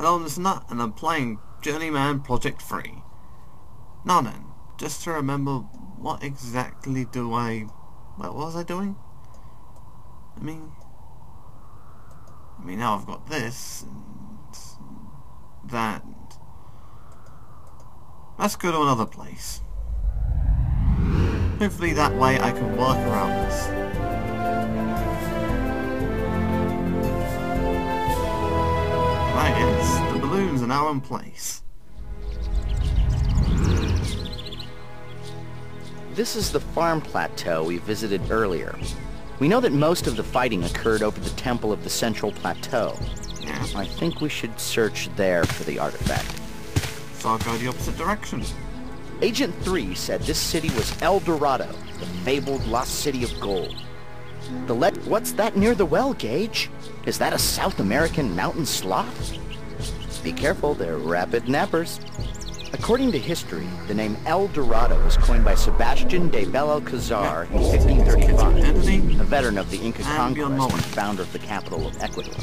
Hello, this is Nutt, and I'm playing Journeyman Project 3. Now then, just to remember, what exactly do I... what was I doing? I mean, now I've got this, and that. Let's go to another place. Hopefully that way I can work around this. Right, yes, the balloons are now in place. This is the farm plateau we visited earlier. We know that most of the fighting occurred over the temple of the central plateau. Yeah. I think we should search there for the artifact. So I'll go the opposite direction. Agent 3 said this city was El Dorado, the fabled lost city of gold. What's that near the well, Gage? Is that a South American mountain sloth? Be careful, they're rapid nappers. According to history, the name El Dorado was coined by Sebastian de Belalcazar in 1535, a veteran of the Inca conquest and founder of the capital of Ecuador.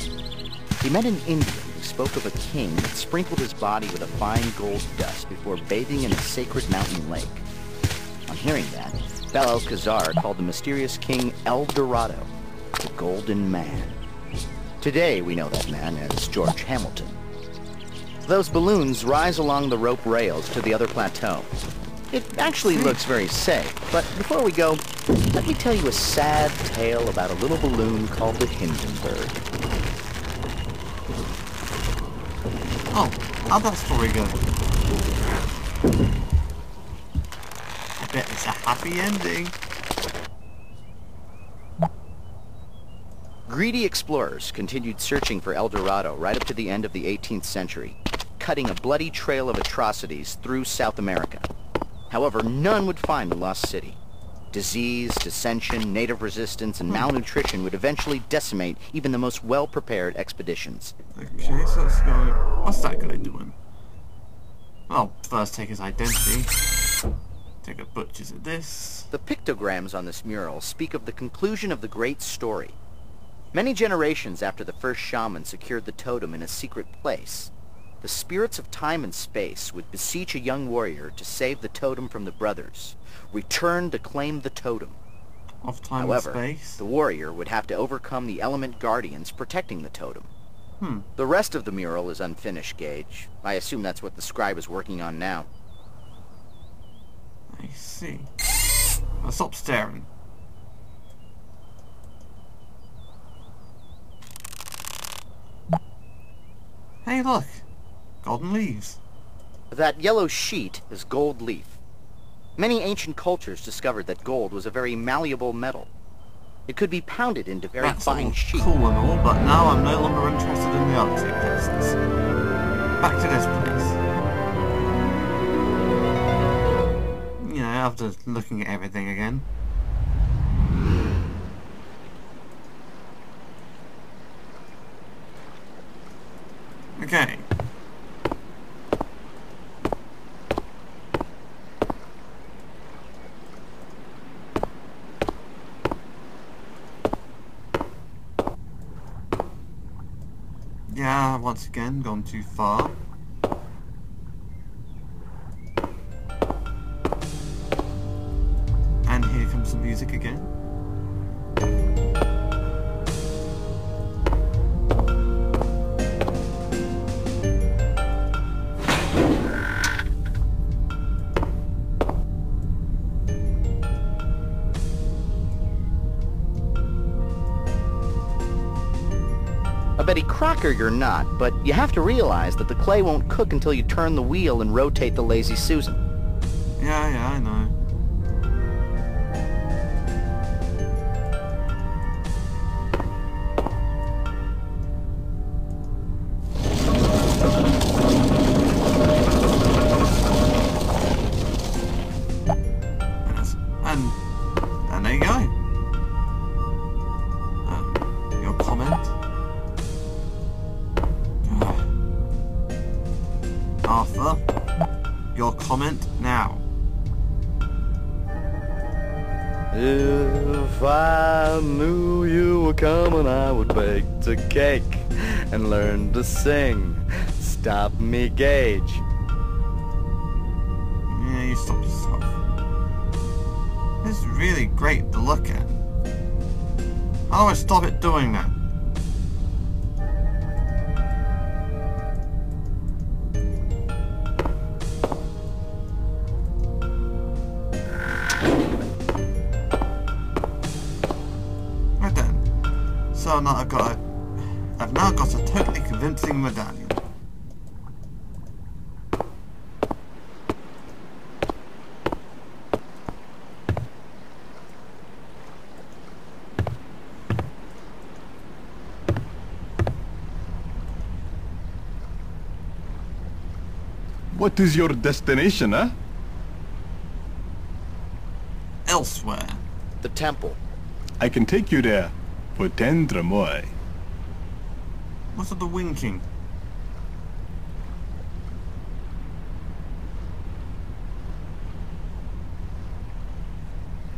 He met an Indian who spoke of a king that sprinkled his body with a fine gold dust before bathing in a sacred mountain lake. On hearing that, Belalcazar called the mysterious king El Dorado, the Golden Man. Today we know that man as George Hamilton. Those balloons rise along the rope rails to the other plateau. It actually looks very safe, but before we go, let me tell you a sad tale about a little balloon called the Hindenburg. Oh, how'd that story go? I bet it's a happy ending. Greedy explorers continued searching for El Dorado right up to the end of the 18th century, cutting a bloody trail of atrocities through South America. However, none would find the lost city. Disease, dissension, native resistance, and malnutrition would eventually decimate even the most well-prepared expeditions. Okay, so let's go... what's that guy doing? Well, first take his identity. Take a butcher's at this. The pictograms on this mural speak of the conclusion of the great story. Many generations after the first shaman secured the totem in a secret place, the spirits of time and space would beseech a young warrior to save the totem from the brothers, return to claim the totem. Of time However, and space? the warrior would have to overcome the element guardians protecting the totem. The rest of the mural is unfinished, Gage. I assume that's what the scribe is working on now. I see. Now stop staring. Hey, look! Golden leaves. That yellow sheet is gold leaf. Many ancient cultures discovered that gold was a very malleable metal. It could be pounded into very fine sheet. Cool and all, but now I'm no longer interested in the Arctic places. Back to this place. You know, after looking at everything again. Okay. Yeah, once again, gone too far. And here comes the music again. Betty Crocker you're not, but you have to realize that the clay won't cook until you turn the wheel and rotate the Lazy Susan. Yeah, I know. And there you go. Your comment? Arthur, your comment now. If I knew you were coming, I would bake a cake and learn to sing. Stop me, Gage. Yeah, you stop yourself. It's really great to look at. How do I stop it doing that? Right then. So now I've now got a totally convincing medallion. What is your destination, huh? Elsewhere. The temple. I can take you there for 10 tremoy. What are the winking?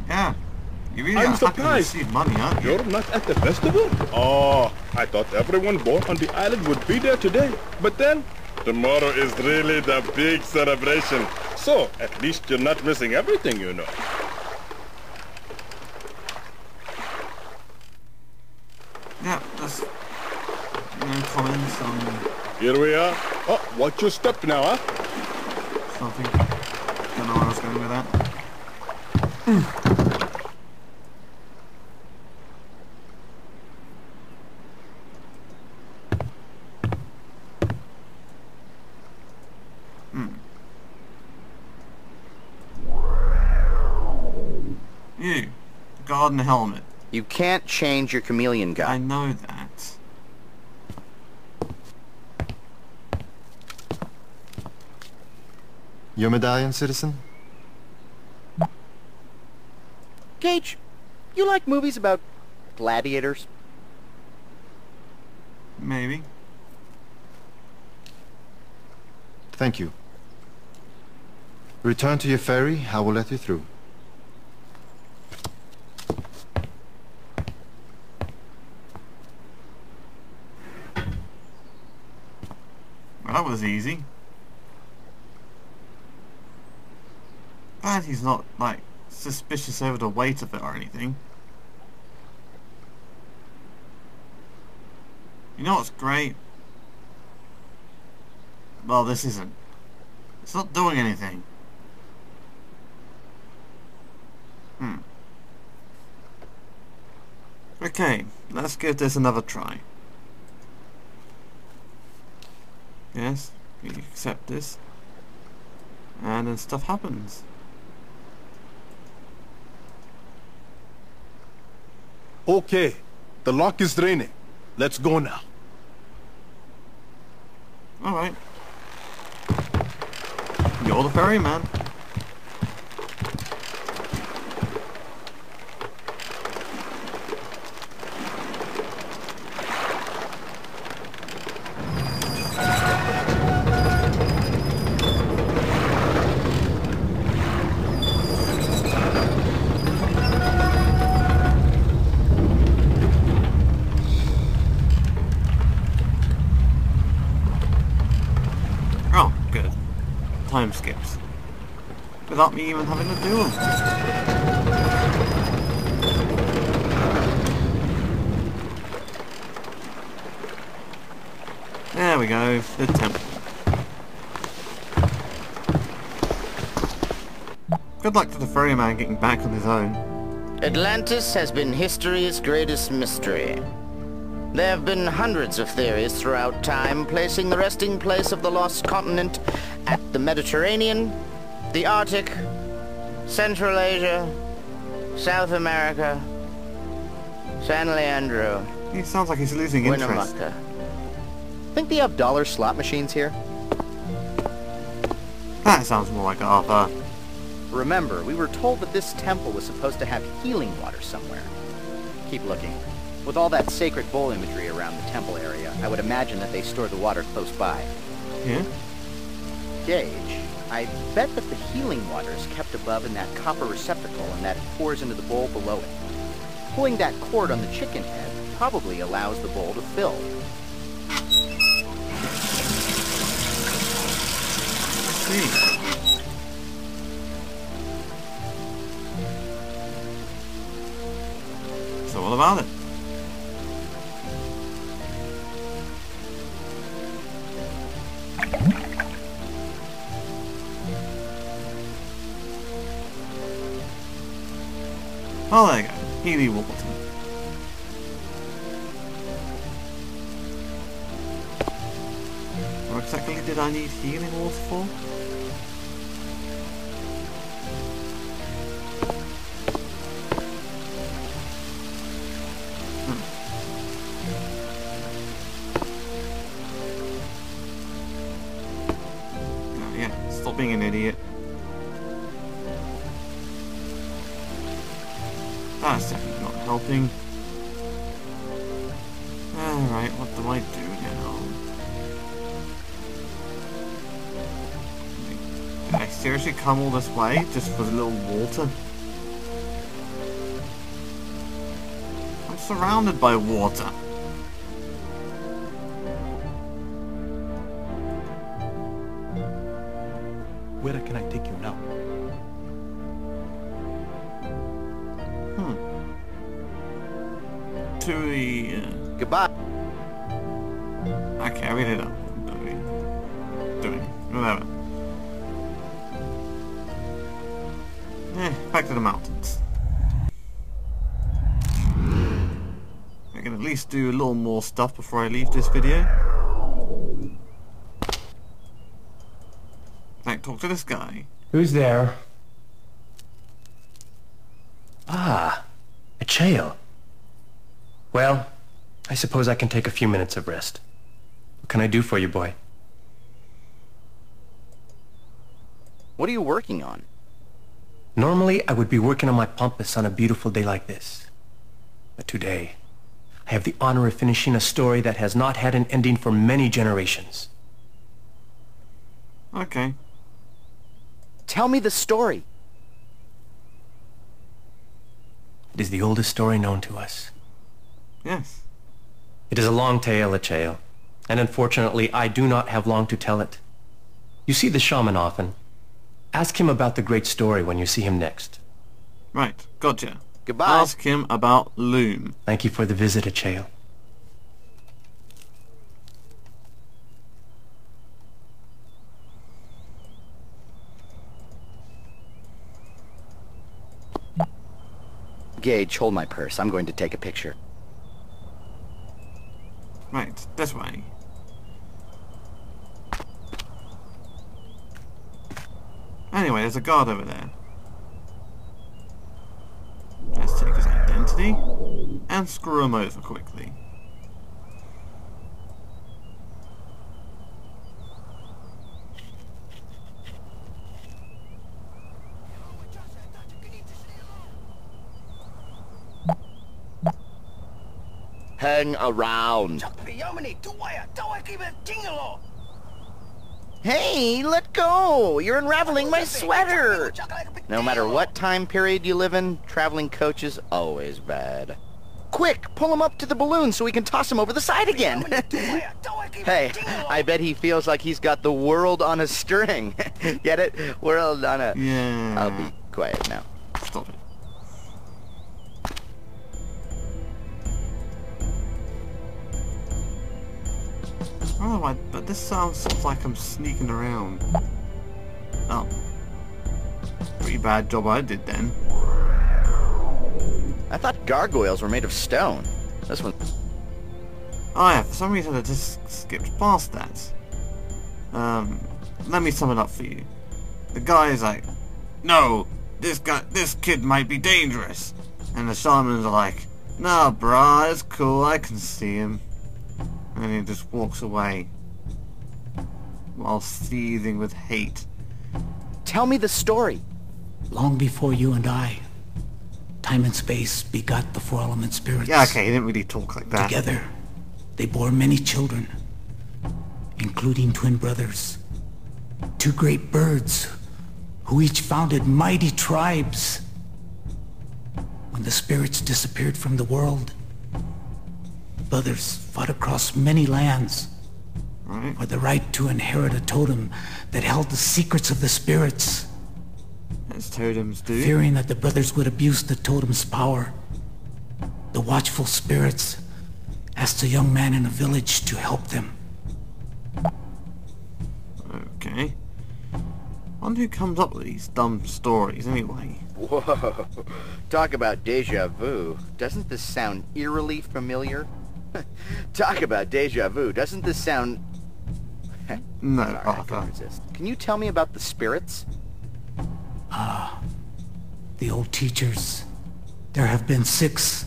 Yeah. You really I'm are happy to surprised. receive money, aren't you? You're not at the festival? Oh, I thought everyone born on the island would be there today. But then, tomorrow is really the big celebration. So, at least you're not missing everything, you know. Yeah, that's no comments on Here we are. Oh, watch your step now, huh? something. Don't know where I was going with that. You, garden helmet. You can't change your chameleon I guy. know that. Your medallion, citizen? Gage, you like movies about gladiators? Maybe. Thank you. Return to your ferry, I will let you through. Well, that was easy. Glad he's not, like, suspicious over the weight of it or anything. You know what's great? Well, this isn't. It's not doing anything. Okay, let's give this another try. Yes, we accept this. And then stuff happens. Okay, the lock is draining. Let's go now. Alright. You're the ferryman. Oh, good. Time skips. Without me even having to do them. There we go, the temple. Good luck to the ferryman getting back on his own. Atlantis has been history's greatest mystery. There have been hundreds of theories throughout time, placing the resting place of the lost continent at the Mediterranean, the Arctic, Central Asia, South America, San Leandro, He sounds like he's losing interest. Winnemucca. Think they have dollar slot machines here? That sounds more like Arthur. Remember, we were told that this temple was supposed to have healing water somewhere. Keep looking. With all that sacred bowl imagery around the temple area, I would imagine that they store the water close by. Yeah? Gage, I bet that the healing water is kept above in that copper receptacle and that it pours into the bowl below it. Pulling that cord on the chicken head probably allows the bowl to fill. see. So what about it? Oh, there you go. Healy water. What exactly did I need healing water for? Oh, yeah, stop being an idiot. That's definitely not helping. Alright, what do I do now? Did I seriously come all this way just for a little water? I'm surrounded by water. Where can I take you now? To the... Goodbye. Okay, I read it up. Doing whatever. Back to the mountains. I can at least do a little more stuff before I leave this video. Like, talk to this guy. Who's there? Ah, a chail. Well, I suppose I can take a few minutes of rest. What can I do for you, boy? What are you working on? Normally, I would be working on my pampas on a beautiful day like this. But today, I have the honor of finishing a story that has not had an ending for many generations. Okay. Tell me the story. It is the oldest story known to us. Yes. It is a long tale, Acheo, and unfortunately I do not have long to tell it. You see the shaman often. Ask him about the great story when you see him next. Right, gotcha. Goodbye. Ask him about Loom. Thank you for the visit, Acheo. Gage, hold my purse. I'm going to take a picture. Right, this way. Anyway, there's a guard over there. Let's take his identity and screw him over quickly. Hang around. Hey, let go! You're unraveling my sweater! No matter what time period you live in, traveling coach is always bad. Quick, pull him up to the balloon so we can toss him over the side again. Hey, I bet he feels like he's got the world on a string. Get it? World on a... Yeah. I'll be quiet now. Stop it. Oh, but this sounds like I'm sneaking around. Oh. Pretty bad job I did then. I thought gargoyles were made of stone. This one... Oh yeah, for some reason I just skipped past that. Let me sum it up for you. The guy is like, no, this kid might be dangerous. And the shamans are like, nah brah, it's cool, I can see him. And he just walks away. While seething with hate. Tell me the story. Long before you and I, time and space begot the four element spirits. Yeah, okay, he didn't really talk like that. Together, they bore many children, including twin brothers. Two great birds, who each founded mighty tribes. When the spirits disappeared from the world, brothers fought across many lands, Right. for the right to inherit a totem that held the secrets of the spirits. As totems do. Fearing that the brothers would abuse the totem's power, the watchful spirits asked a young man in a village to help them. Okay. Wonder who comes up with these dumb stories anyway. Whoa. Talk about deja vu. Doesn't this sound eerily familiar? Talk about deja vu. Doesn't this sound... No, Sorry, I Arthur. couldn't resist. Can you tell me about the spirits? The old teachers. There have been 6.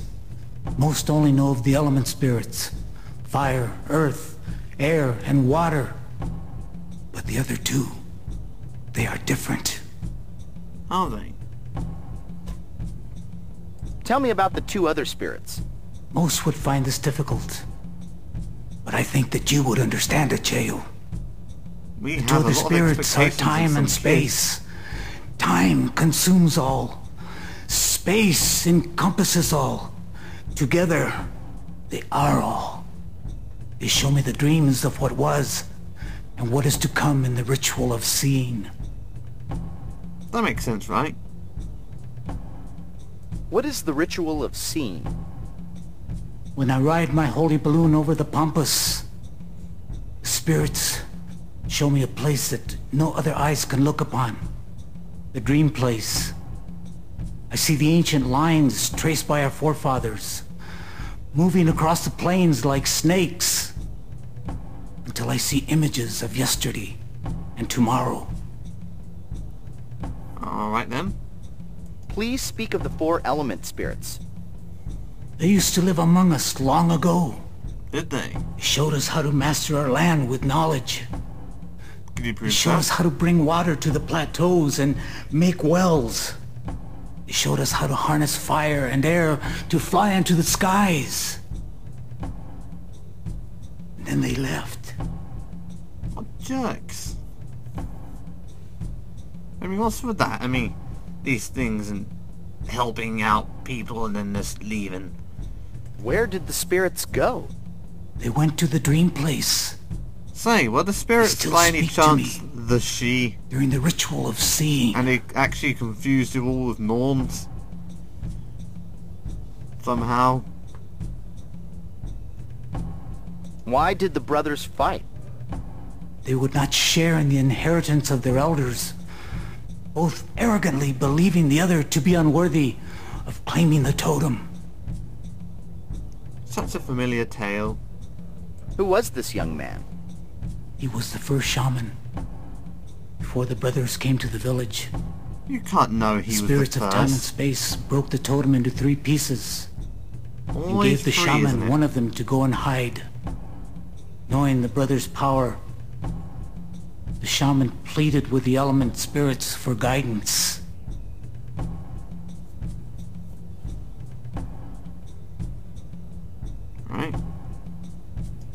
Most only know of the element spirits. Fire, earth, air, and water. But the other 2, they are different. Are they? Tell me about the 2 other spirits. Most would find this difficult. But I think that you would understand it, Cheo. We The have 2 a other lot of spirits are expectations time of and some space. Time consumes all. Space encompasses all. Together, they are all. They show me the dreams of what was, and what is to come in the ritual of seeing. kids. That makes sense, right? What is the ritual of seeing? When I ride my holy balloon over the pampas, the spirits show me a place that no other eyes can look upon. The dream place. I see the ancient lines traced by our forefathers, moving across the plains like snakes, until I see images of yesterday and tomorrow. Alright then. Please speak of the 4 element spirits. They used to live among us long ago. Did they? They showed us how to master our land with knowledge. Could you They prove showed us that? how to bring water to the plateaus and make wells. They showed us how to harness fire and air to fly into the skies. And then they left. What jerks. I mean, what's with that? I mean, these things and helping out people and then just leaving. Where did the spirits go? They went to the dream place Say, were the spirits still by any speak to chance me. the she? during the ritual of seeing. And they actually confused you all with norms? Somehow? Why did the brothers fight? They would not share in the inheritance of their elders, both arrogantly believing the other to be unworthy of claiming the totem. Such a familiar tale. Who was this young man? He was the first shaman. Before the brothers came to the village, You can't know he was the spirits of time and first. space broke the totem into 3 pieces and Always gave the 3, isn't shaman it? one of them to go and hide. Knowing the brothers' power, the shaman pleaded with the element spirits for guidance. Right?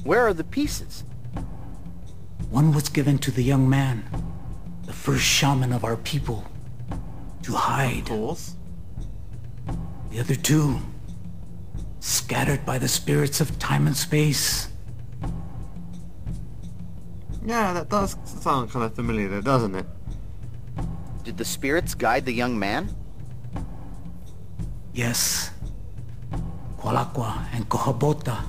Where are the pieces? One was given to the young man, the first shaman of our people, to Of hide. course. The other 2, scattered by the spirits of time and space. Yeah, that does sound kind of familiar though, doesn't it? Did the spirits guide the young man? Yes. Kualakwa and Kohabota,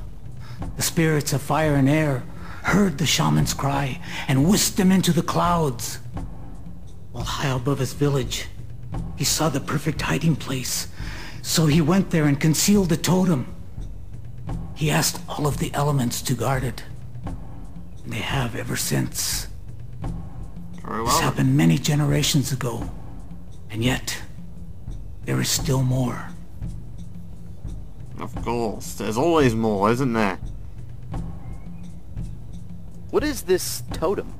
the spirits of fire and air, heard the shaman's cry and whisked him into the clouds. While high above his village, he saw the perfect hiding place, so he went there and concealed the totem. He asked all of the elements to guard it, and they have ever since. Very This well. happened many generations ago, and yet, there is still more. Of course. There's always more, isn't there? What is this totem?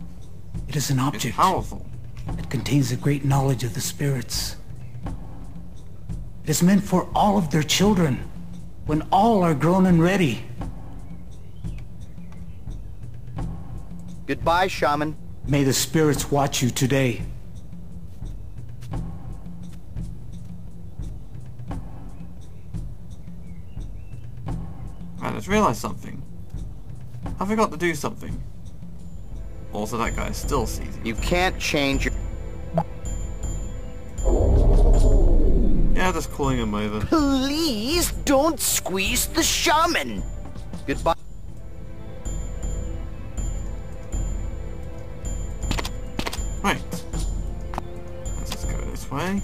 It is an It's object powerful. that contains a great knowledge of the spirits. It is meant for all of their children, when all are grown and ready. Goodbye, shaman. May the spirits watch you today. Right, let's realise something. I forgot to do something. Also, that guy still sees you. You can't change your... Yeah, just calling him over. Please don't squeeze the shaman! Goodbye. Right. Let's just go this way.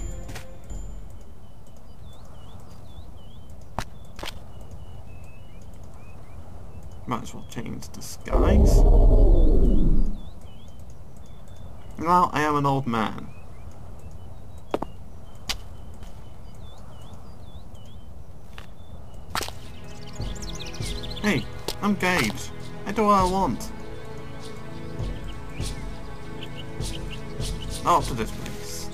Might as well change disguise. Now I am an old man. Hey, I'm Gage. I do what I want. Up to this place.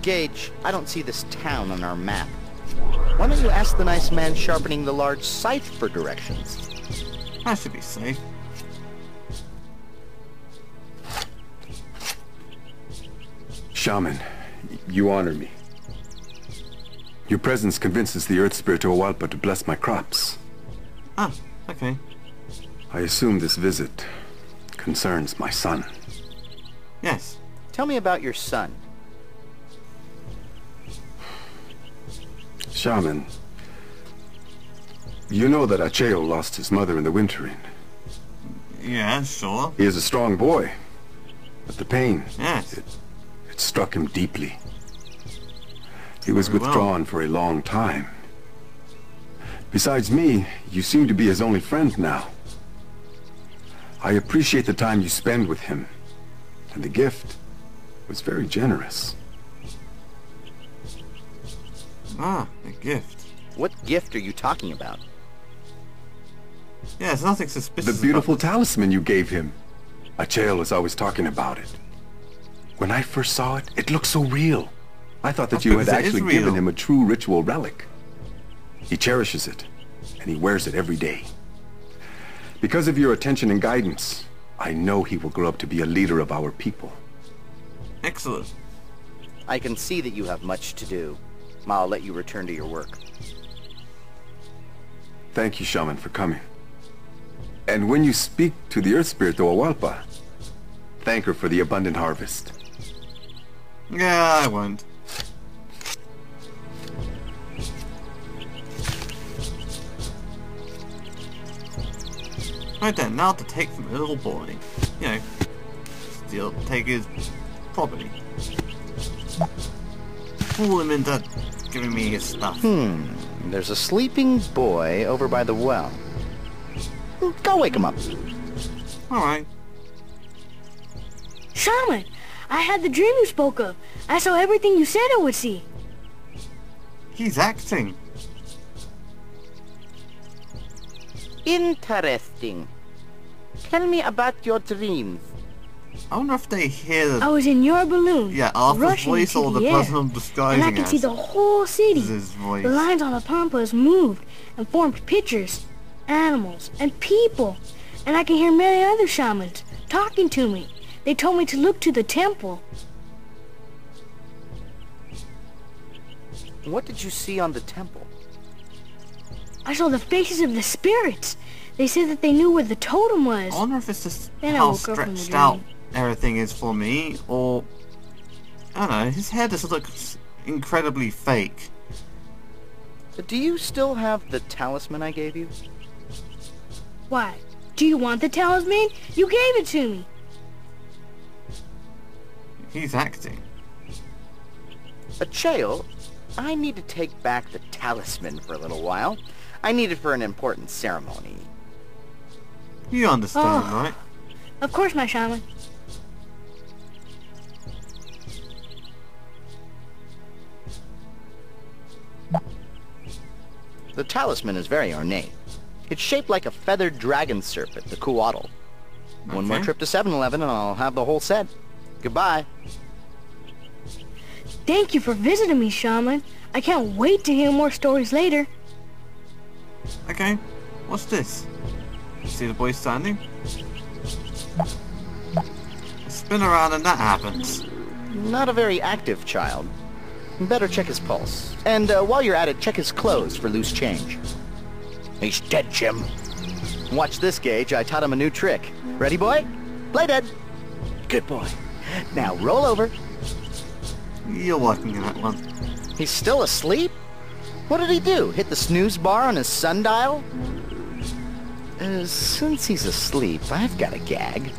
Gage, I don't see this town on our map. Why don't you ask the nice man sharpening the large scythe for directions? I should be safe. Shaman, you honor me. Your presence convinces the Earth Spirit Owalpa to bless my crops. Ah, okay. I assume this visit concerns my son. Yes. Tell me about your son. Shaman, you know that Acheo lost his mother in the wintering. Yeah, sure. He is a strong boy, but the pain, Yes. it struck him deeply. He was Very well. withdrawn for a long time. Besides me, you seem to be his only friend now. I appreciate the time you spend with him, and the gift was very generous. Ah, a gift. What gift are you talking about? Yeah, there's nothing suspicious The beautiful about talisman you gave him. Acheo is always talking about it. When I first saw it, it looked so real. I thought that That's you had because it is actually given real. him a true ritual relic. He cherishes it, and he wears it every day. Because of your attention and guidance, I know he will grow up to be a leader of our people. Excellent. I can see that you have much to do. I'll let you return to your work. Thank you, Shaman, for coming. And when you speak to the Earth Spirit, Owalpa, thank her for the abundant harvest. Yeah, I won't. Right then, now to take from a little boy. You know, take his property. Fool him into giving me his stuff. There's a sleeping boy over by the well. Go wake him up. Alright. Shaman, I had the dream you spoke of. I saw everything you said I would see. He's acting. Interesting. Tell me about your dreams. I wonder if they hear I the... was in your balloon, Yeah, Arthur's rushing voice into or the the air, person I'm disguising and I could see as. the whole city. This is his voice. The lines on the pampas moved and formed pictures, animals, and people. And I can hear many other shamans talking to me. They told me to look to the temple. What did you see on the temple? I saw the faces of the spirits. They said that they knew where the totem was. I wonder if it's just Then I how woke up from the stretched out dream. everything is for me, or... I don't know, his hair just looks incredibly fake. Do you still have the talisman I gave you? Why? Do you want the talisman? You gave it to me. He's acting. Acheo, I need to take back the talisman for a little while. I need it for an important ceremony. You understand, Oh. right? Of course, my shaman. The talisman is very ornate. It's shaped like a feathered dragon serpent, the Kuatl. One more Okay. trip to 7-Eleven and I'll have the whole set. Goodbye. Thank you for visiting me, shaman. I can't wait to hear more stories later. Okay, what's this? See the boy standing? I spin around and that happens. Not a very active child. Better check his pulse. And while you're at it, check his clothes for loose change. He's dead, Jim. Watch this, Gage. I taught him a new trick. Ready, boy? Play dead. Good boy. Now roll over. You're working on that one. He's still asleep? What did he do? Hit the snooze bar on his sundial? Since he's asleep, I've got a gag.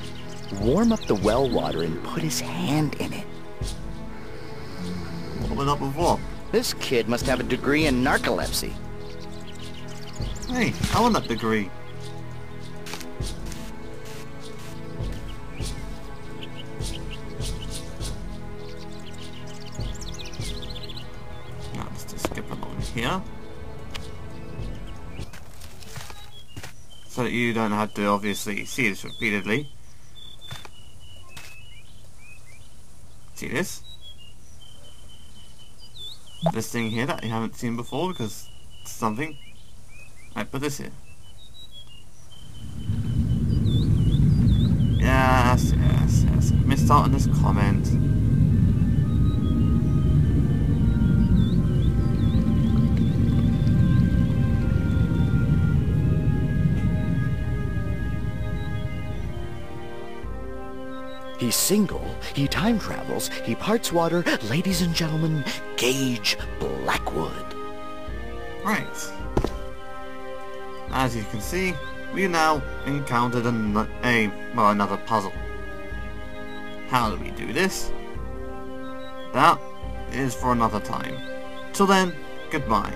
Warm up the well water and put his hand in it. Warming up with what? This kid must have a degree in narcolepsy. Hey, I want that degree. Now let's just skip along here. So that you don't have to obviously see this repeatedly. See this? This thing here that you haven't seen before because it's something. I put this here. Yes. Missed out on this comment. He's single, he time travels, he parts water, ladies and gentlemen, Gage Blackwood. Right. As you can see, we now encountered another puzzle. How do we do this? That is for another time. Till then, goodbye.